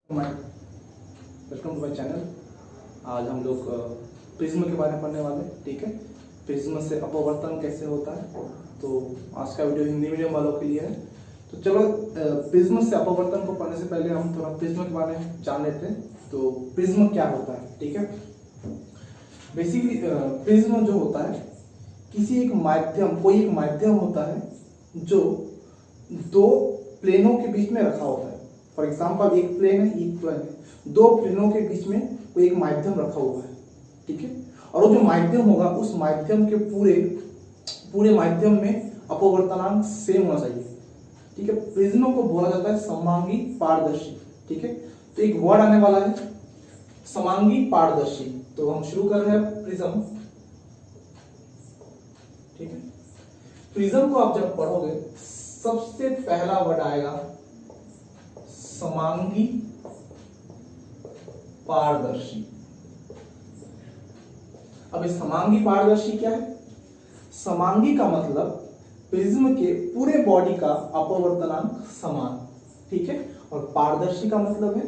Welcome to my channel. आज हम लोग प्रिज्म के बारे में पढ़ने वाले हैं। ठीक है, प्रिज्म से अपवर्तन कैसे होता है। तो आज का वीडियो हिंदी मीडियम वालों के लिए है। तो चलो प्रिज्म से अपवर्तन को पढ़ने से पहले हम थोड़ा प्रिज्म के बारे में जान लेते हैं। तो प्रिज्म क्या होता है। ठीक है, बेसिकली प्रिज्म जो होता है किसी एक माध्यम, कोई एक माध्यम होता है जो दो प्लेनों के बीच में रखा होता है। फॉर एग्जाम्पल एक प्लेन है, एक प्लेन है, दो प्लेनों के बीच में कोई एक माध्यम रखा हुआ है। ठीक है, और वो जो माध्यम होगा उस माध्यम के पूरे माध्यम में अपवर्तनांक सेम होना चाहिए। ठीक है, प्रिज्म को बोला जाता है समांगी पारदर्शी। ठीक है, तो एक वर्ड आने वाला है समांगी पारदर्शी। तो हम शुरू कर रहे हैं प्रिज्म। ठीक है, प्रिज्म को आप जब पढ़ोगे सबसे पहला वर्ड आएगा समांगी पारदर्शी। अब इस समांगी पारदर्शी क्या है। समांगी का मतलब प्रिज्म के पूरे बॉडी का अपवर्तनांक समान। ठीक है, और पारदर्शी का मतलब है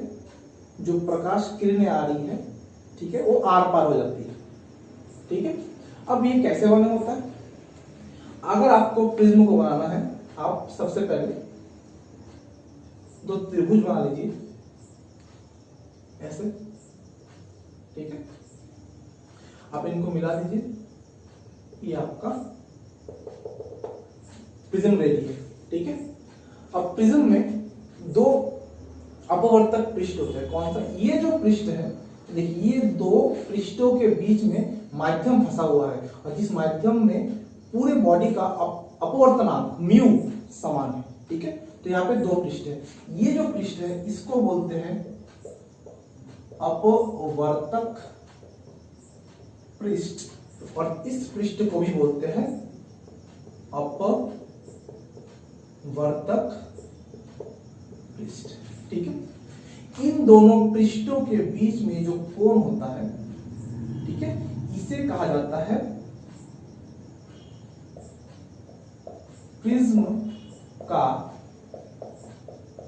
जो प्रकाश किरणें आ रही है, ठीक है, वो आर पार हो जाती है। ठीक है, अब ये कैसे बना होता है। अगर आपको प्रिज्म को बनाना है, आप सबसे पहले दो त्रिभुज बना लीजिए ऐसे। ठीक है, आप इनको मिला दीजिए, ये आपका प्रिज्म रेडी है। ठीक है, अब प्रिज्म में दो अपवर्तक पृष्ठ होते हैं। कौन सा, ये जो पृष्ठ है, देखिए ये दो पृष्ठों के बीच में माध्यम फंसा हुआ है और जिस माध्यम में पूरे बॉडी का अपवर्तनांक म्यू समान है। ठीक है, तो यहाँ पे दो पृष्ठ है। ये जो पृष्ठ है इसको बोलते हैं अपवर्तक पृष्ठ और इस पृष्ठ को भी बोलते हैं अपवर्तक पृष्ठ। ठीक है, इन दोनों पृष्ठों के बीच में जो कोण होता है, ठीक है, इसे कहा जाता है प्रिज्म का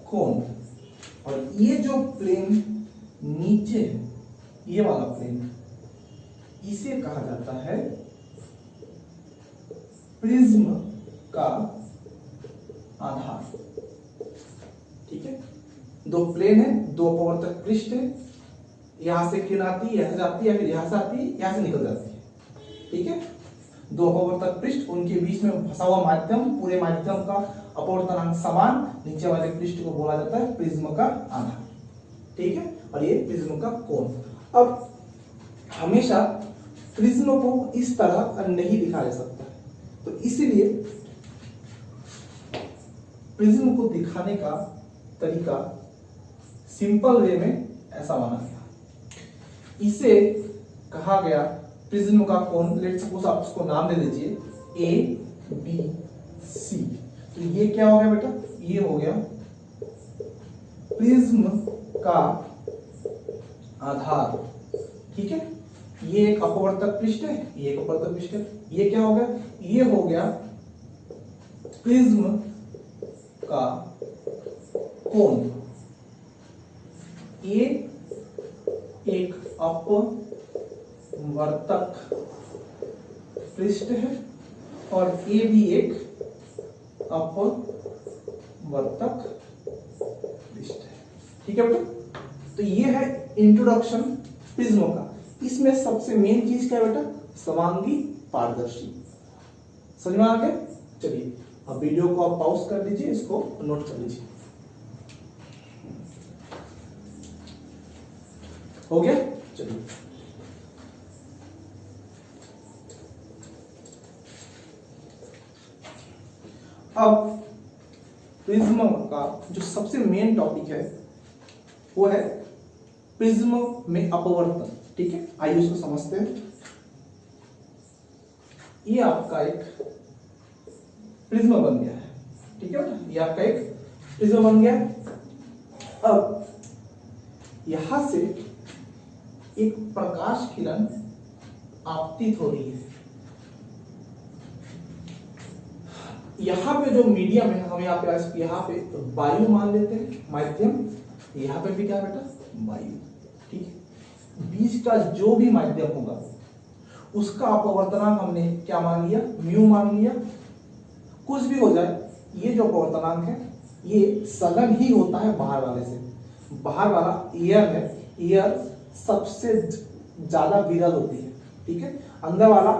कोण। और ये जो प्लेन नीचे है, ये वाला प्लेन, इसे कहा जाता है प्रिज्म का आधार। ठीक है, दो प्लेन है, दो अपवर्तक पृष्ठ है, यहां से किरण आती है, यहां से जाती है, फिर यहां से आती है, यहां से निकल जाती है। ठीक है, दो अपवर्तक पृष्ठ, उनके बीच में फंसा हुआ माध्यम, पूरे माध्यम का अपवर्तनांक समान, नीचे वाले पृष्ठ को बोला जाता है प्रिज्म का आधार। ठीक है, और ये प्रिज्म का कोण। अब हमेशा प्रिज्म को इस तरह नहीं दिखाया जा सकता है, तो इसीलिए प्रिज्म को दिखाने का तरीका सिंपल वे में ऐसा बना गया। इसे कहा गया प्रिज्म का कोण। लेट्स सपोज आप उसको नाम दे दीजिए ए बी सी। तो ये क्या हो गया बेटा, ये हो गया प्रिज्म का आधार। ठीक है, ये एक अपवर्तक पृष्ठ है, ये एक अपवर्तक पृष्ठ है। ये क्या हो गया, ये हो गया प्रिज्म का कोण। ये एक अपवर्तक पृष्ठ है और ये भी एक अपवर्तक पृष्ठ है। ठीक है बेटा, तो ये है इंट्रोडक्शन प्रिज्म का। इसमें सबसे मेन चीज क्या है बेटा, समांगी पारदर्शी। समझ में आ गया। चलिए अब वीडियो को आप पॉज कर दीजिए, इसको नोट कर लीजिए। हो गया, चलिए अब प्रिज्म का जो सबसे मेन टॉपिक है वो है प्रिज्म में अपवर्तन। ठीक है, आइए उसको समझते हैं। ये आपका एक प्रिज्म बन गया है। ठीक है, ये आपका एक प्रिज्म बन गया। अब यहां से एक प्रकाश किरण आपतित हो रही है। यहाँ पे जो मीडियम है, हम यहाँ पे वायु मान लेते हैं माध्यम, यहाँ पे भी क्या है बेटा, वायु। ठीक है, बीच का जो भी माध्यम होगा उसका अपवर्तनांक हमने क्या मान लिया, म्यू मान लिया। कुछ भी हो जाए, ये जो अपवर्तनांक है ये सघन ही होता है बाहर वाले से। बाहर वाला एयर है, एयर सबसे ज्यादा विरल होती है। ठीक है, अंदर वाला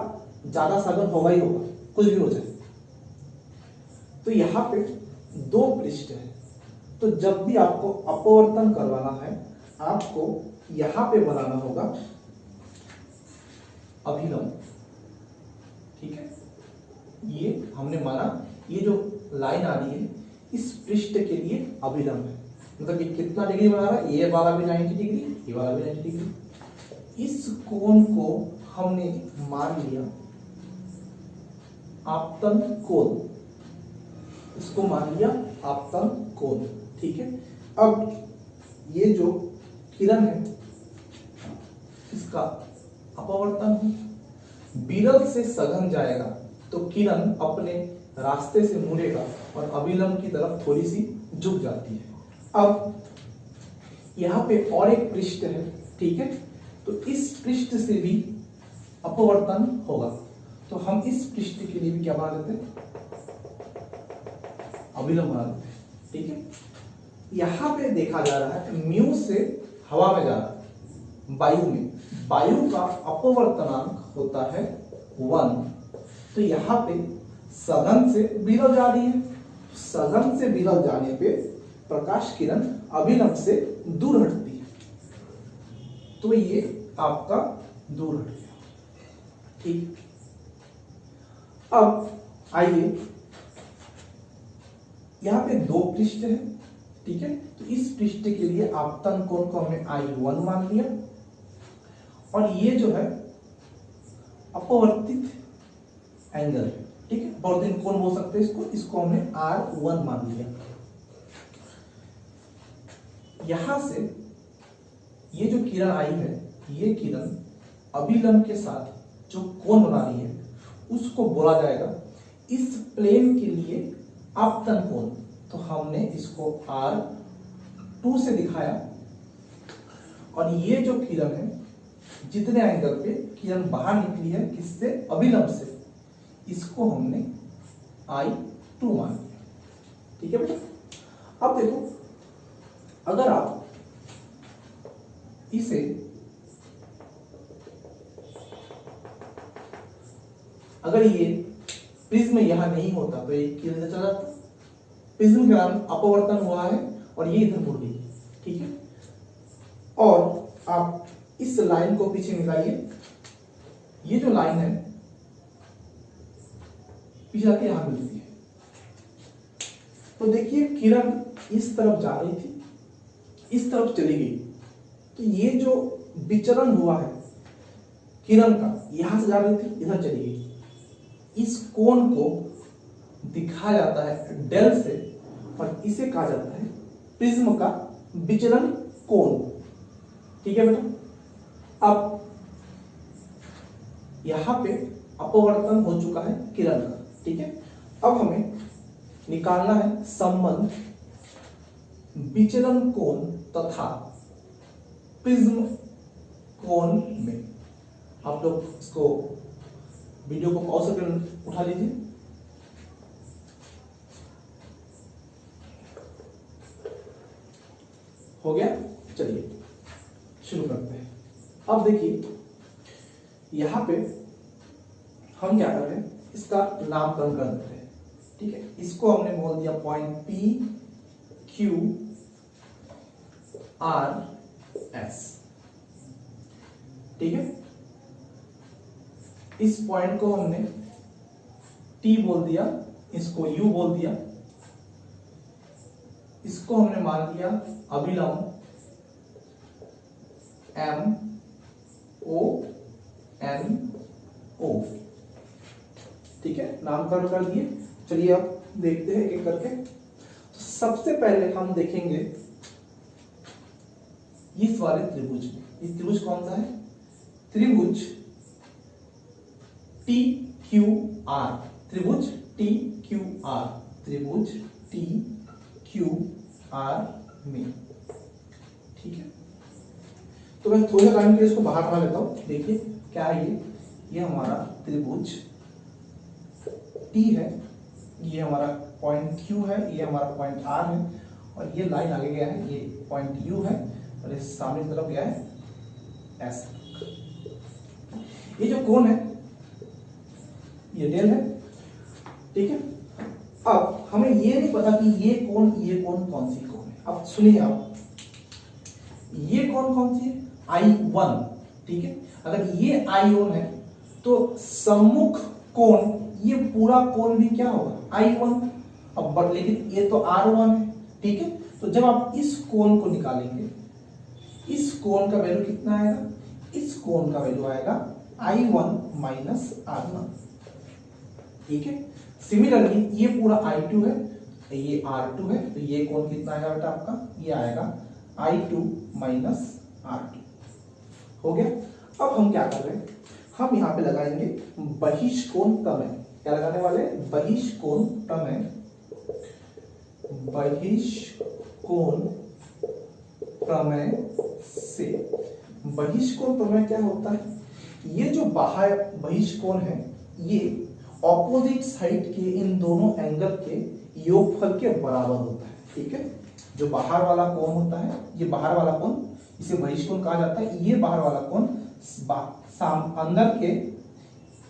ज्यादा सघन होगा ही होगा, कुछ भी हो जाए। तो यहाँ पे दो पृष्ठ है, तो जब भी आपको अपवर्तन करवाना है आपको यहाँ पे बनाना होगा अभिलंब। ठीक है, ये हमने माना, ये जो लाइन आ रही है इस पृष्ठ के लिए अभिलंब है। मतलब ये कितना डिग्री बना रहा है, ये वाला भी 90 डिग्री, ये वाला भी 90 डिग्री। इस कोण को हमने मान लिया आपतन कोण, इसको मान लिया आपतन कोण। ठीक है, अब ये जो किरण है इसका अपवर्तन है, विरल से सघन जाएगा तो किरण अपने रास्ते से मुड़ेगा और अभिलंब की तरफ थोड़ी सी झुक जाती है। अब यहाँ पे और एक पृष्ठ है। ठीक है, तो इस पृष्ठ से भी अपवर्तन होगा, तो हम इस पृष्ठ के लिए भी क्या बना देते हैं, अभिलंब बना देते हैं। ठीक है, यहाँ पे देखा जा रहा है म्यू से हवा में जा रहा है, वायु में, वायु का अपवर्तनांक होता है 1। तो यहाँ पे सघन से विरल जा रही है, सघन से विरल जाने पे प्रकाश किरण अभिलंब से दूर हटती है, तो ये आपका दूर हट गया। ठीक, अब आइए यहाँ पे दो पृष्ठ है। ठीक है, तो इस पृष्ठ के लिए आपतन कोण को हमने I1 मान लिया, और ये जो है अपवर्तित एंगल है। ठीक है, अपवर्तित कोण बोल सकते हैं इसको, इसको हमने R1 मान लिया। यहां से ये जो किरण आई है, ये किरण अभिलंब के साथ जो कोण बना रही है उसको बोला जाएगा इस प्लेन के लिए आपतन कोण। तो हमने इसको R2 से दिखाया, और ये जो किरण है जितने एंगल पे किरण बाहर निकली है किससे, अभिलंब से, इसको हमने I2 मान लिया। ठीक है बेटा, अब देखो अगर आप इसे अगर ये प्रिज्म यहां नहीं होता तो ये किधर चला जाता, प्रिज्म के कारण अपवर्तन हुआ है और ये इधर मुड़ गई। ठीक है, और आप इस लाइन को पीछे निकालिए, ये जो लाइन है पीछे आके यहां मिलती है, तो देखिए किरण इस तरफ जा रही थी, इस तरफ चली गई, तो ये जो विचलन हुआ है किरण का, यहां से जा रही थी इधर चली गई, इस कोण को दिखाया जाता है डेल से, और इसे कहा जाता है प्रिज्म का विचलन कोण। ठीक है बेटा, अब यहां पे अपवर्तन हो चुका है किरण का। ठीक है, अब हमें निकालना है संबंध विचलन कोण तथा प्रिज्म कोण में। आप लोग इसको वीडियो को पॉज करके उठा लीजिए। हो गया, चलिए शुरू करते हैं। अब देखिए यहां पे हम क्या कर रहे हैं, इसका नामकरण कर देते हैं। ठीक है, इसको हमने बोल दिया point P Q R S। ठीक है, इस पॉइंट को हमने T बोल दिया, इसको U बोल दिया, इसको हमने मान लिया अभिलंब M O N O। ठीक है, नामकरण कर दिए। चलिए अब देखते हैं एक करके। तो सबसे पहले हम देखेंगे इस वाले त्रिभुज में, ये त्रिभुज कौन सा है, त्रिभुज TQR, त्रिभुज TQR, त्रिभुज TQR में ठीक है, तो मैं थोड़े टाइम के लिए इसको बाहर बना लेता हूँ। देखिए क्या है ये हमारा त्रिभुज T है, ये हमारा पॉइंट Q है, ये हमारा पॉइंट R है, और ये लाइन आगे गया है, ये पॉइंट U है, और इस सामने की तरफ गया है S। ये जो कोण है ये डेल है, ठीक है। अब हमें ये नहीं पता कि ये कोण कौन सी कोण है। अब सुनिए आप, ये कोण कौन सी है? I1, ठीक है। अगर ये I1 है तो सम्मुख कोण, ये पूरा कोण भी क्या होगा? I1। अब लेकिन ये तो R1 है, ठीक है। तो जब आप इस कोण को निकालेंगे, इस कोण का वैल्यू कितना आएगा? इस कोण का वैल्यू आएगा I1 माइनस R1, ठीक है। सिमिलरली ये पूरा I2 है, ये R2 है, तो ये कोण कितना आएगा बेटा आपका? ये आएगा I2 माइनस R2। हो गया। अब हम क्या कर रहे हैं, हम यहाँ पे लगाएंगे बहिष्कोण प्रमेय। क्या लगाने वाले? बहिष्कोण प्रमेय। बहिष्कोण प्रमेय से, बहिष्कोण प्रमेय क्या होता है? ये जो बाहर बहिष्कोण है, ये ऑपोजिट साइड के इन दोनों एंगल के योगफल के बराबर होता है, ठीक है। जो बाहर वाला कोण होता है, ये बाहर वाला कोण, इसे बहिष्कोण कहा जाता है। ये बाहर वाला कोण अंदर के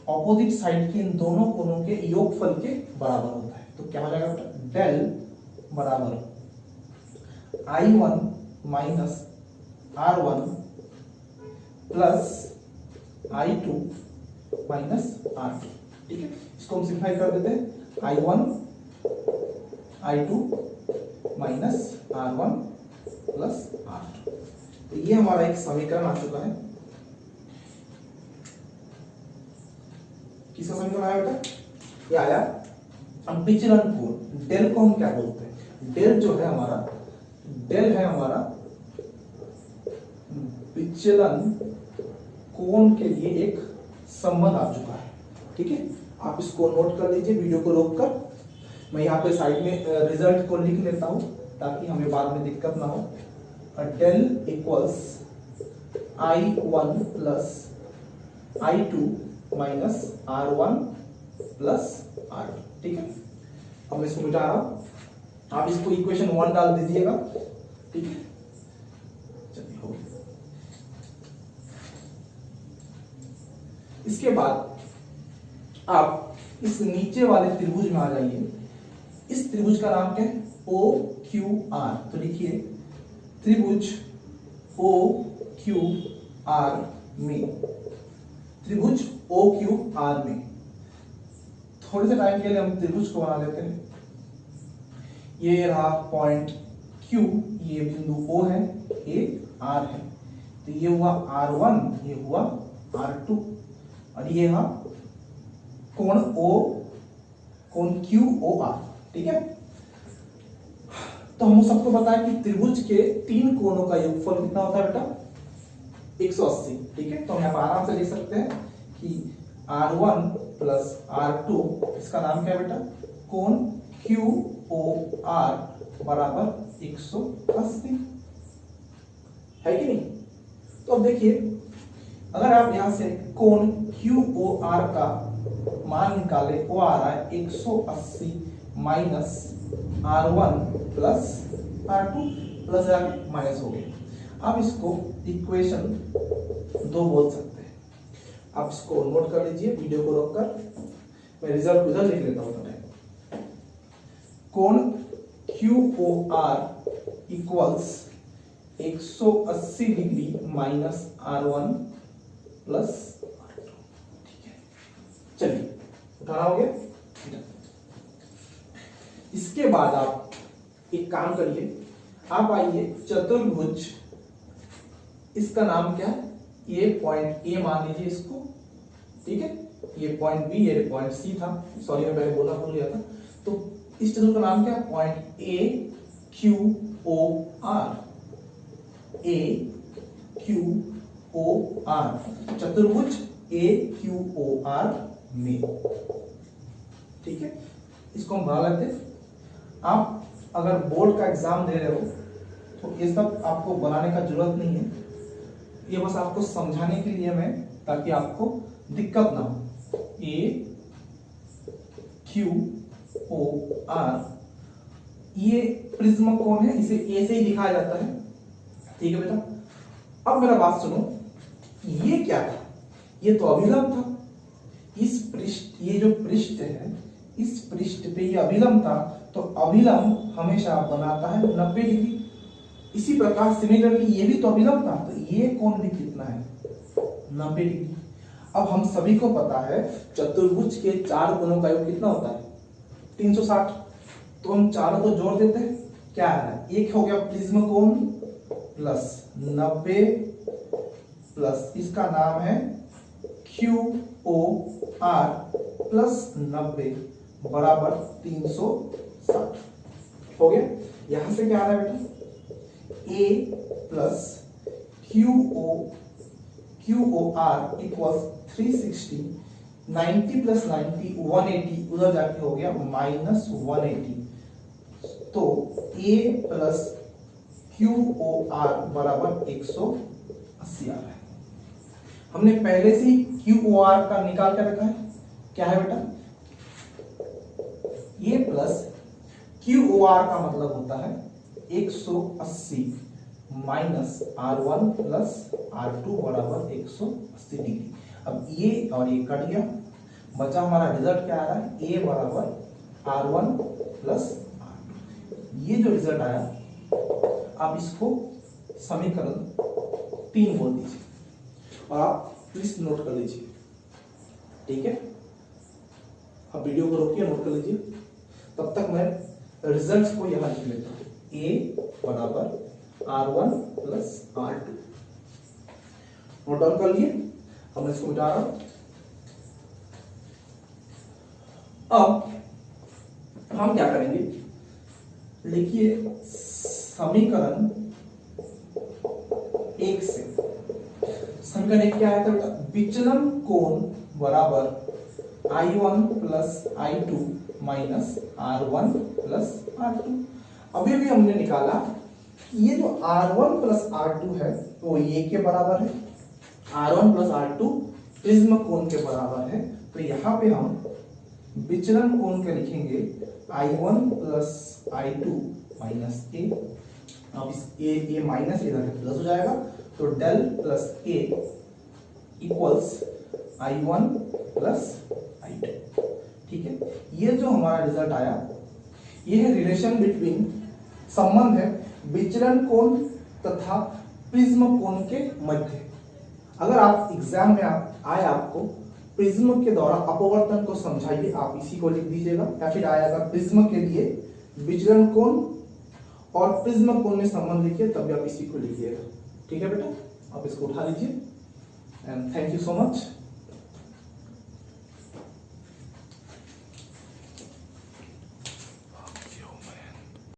ऑपोजिट साइड के इन दोनों कोणों के योगफल के बराबर होता है। तो क्या हो जाएगा बेटा? डेल बराबर I1 minus R1 plus I2 minus R2, ठीक है। इसको हम सिंप्लीफाई कर देते हैं। I1 I2 minus R1 plus R2। तो ये हमारा एक समीकरण आ चुका है। किसका समीकरण आया बेटा? ये आया विचलन कोण। डेल को हम क्या बोलते हैं? डेल जो है हमारा, डेल है हमारा विचलन कोण के लिए एक संबंध आ चुका है, ठीक है। आप इसको नोट कर लीजिए वीडियो को रोककर। मैं यहाँ पे साइड में रिजल्ट को लिख लेता हूँ ताकि हमें बाद में दिक्कत ना हो। Del equals I1 plus I2 minus R1 plus R2, ठीक है। अब मैं इसको मिटा रहा हूं, आप इसको इक्वेशन 1 डाल दीजिएगा, ठीक है। चलिए हो गया। इसके बाद आप इस नीचे वाले त्रिभुज में आ जाइए। इस त्रिभुज का नाम क्या है? OQR। तो लिखिए त्रिभुज OQR में, त्रिभुज OQR में थोड़े से टाइम के लिए हम त्रिभुज को बना लेते हैं। ये रहा पॉइंट Q, ये बिंदु O है, ये R है, तो ये हुआ R1, ये हुआ R2, और ये रहा कोण O, कोण QOR, ठीक है। तो हम सबको बताया कि त्रिभुज के तीन कोणों का योगफल कितना होता है बेटा? 180, ठीक है। तो हम यहाँ पर आराम से लिख सकते हैं कि R1 प्लस R2, इसका नाम क्या है बेटा? कोण QOR बराबर 180, है कि नहीं? तो अब देखिए, अगर आप यहां से कोण QOR का मान निकाले, वो आ रहा है 180 minus R1 plus R2, plus आगे माइनस हो गया। आप इसको इक्वेशन 2 बोल सकते हैं। आप इसको नोट कर लीजिए वीडियो को रोककर। मैं रिजल्ट उधर लिख लेता हूं। कोण QOR equals 180 degree minus R1 plus R2, ठीक है। चलिए उठाना हो गया। इसके बाद आप एक काम करिए, आप आइए चतुर्भुज, इसका नाम क्या है? ये पॉइंट ए मान लीजिए इसको, ठीक है। ये पॉइंट बी, ये पॉइंट सी था, सॉरी मैं पहले बोलना भूल गया था। तो इस चतुर्भुज का नाम क्या है? Point A Q O R, A Q O R, चतुर्भुज ए क्यू ओ आर में, ठीक है। इसको हम बना लेते हैं। आप अगर बोर्ड का एग्जाम दे रहे हो तो ये सब आपको बनाने का जरूरत नहीं है, ये बस आपको समझाने के लिए मैं, ताकि आपको दिक्कत ना हो। ए क्यू ओ आर, ये प्रिज्म कोण है, इसे ए से ही दिखाया जाता है, ठीक है बेटा। अब मेरा बात सुनो, ये क्या था? ये तो अभिलंब था। इस पृष्ठ, ये जो पृष्ठ है, इस पृष्ठ पे ये अभिलंब था, तो अभिलंब हमेशा बनाता है 90 डिग्री। इसी प्रकार सिमिलरली ये भी तो अभिलंब था, तो ये कोण भी कितना है? 90 डिग्री। अब हम सभी को पता है चतुर्भुज के 4 कोणों का योग कितना होता है? 360। तो हम चारों को जोड़ देते हैं, क्या है? एक हो गया प्रिज्म कोण प्लस 90 प्लस इसका नाम है क्यू ओ आर प्लस 90 बराबर 360 हो गया। यहां से क्या आ रहा है बेटा? A plus Q O R equals 360, 90 plus 90 180, उधर जाके हो गया माइनस 180। तो A plus Q O R बराबर 180 आ रहा है। हमने पहले से ही क्यू ओ आर का निकाल कर रखा है, क्या है बेटा? A plus Q O are का मतलब होता है 180 माइनस R1 प्लस R2 बराबर 180 डिग्री। अब ये और ये कट गया, बचा हमारा रिजल्ट क्या आ रहा है? ए बराबर R1 प्लस R2। ये जो रिजल्ट आया, आप इसको समीकरण 3 बोल दीजिए और आप प्लीज नोट कर लीजिए, ठीक है? आप वीडियो को रोकिए, नोट कर लीजिए, तब तक मैं रिजल्ट्स को यहां लिख लेता हूं। ए बराबर R1 plus R2, note down कर लिए। अब मैं इसको मिटा रहा हूं। अब हम क्या करेंगे? लिखिए समीकरण 1 से। समीकरण 1 क्या है बेटा? विचलन कोण बराबर I1 plus I2 minus R1 plus R2। अभी भी हमने निकाला कि ये जो R1 प्लस R2 है वो ये के बराबर है, R1 प्लस R2 प्रिज्म कोण के बराबर है। तो यहाँ पे हम विचलन कोण के लिखेंगे I1 प्लस I2 माइनस ए। अब इस ए माइनस इधर प्लस हो जाएगा, तो डेल प्लस ए इक्वल्स I1 प्लस I2, ठीक है? ये जो हमारा रिजल्ट आया, ये है रिलेशन बिटवीन, संबंध है विचलन कोण तथा प्रिज्म कोण के मध्य। अगर आप एग्जाम में आए आपको प्रिज्म के द्वारा अपवर्तन को समझाइए, आप इसी को लिख दीजिएगा, या फिर आएगा प्रिज्म के लिए विचलन कोण और प्रिज्म कोण में संबंध लिखिए, तभी आप इसी को लिखिएगा, ठीक है बेटा? आप इसको उठा लीजिए and thank you so much.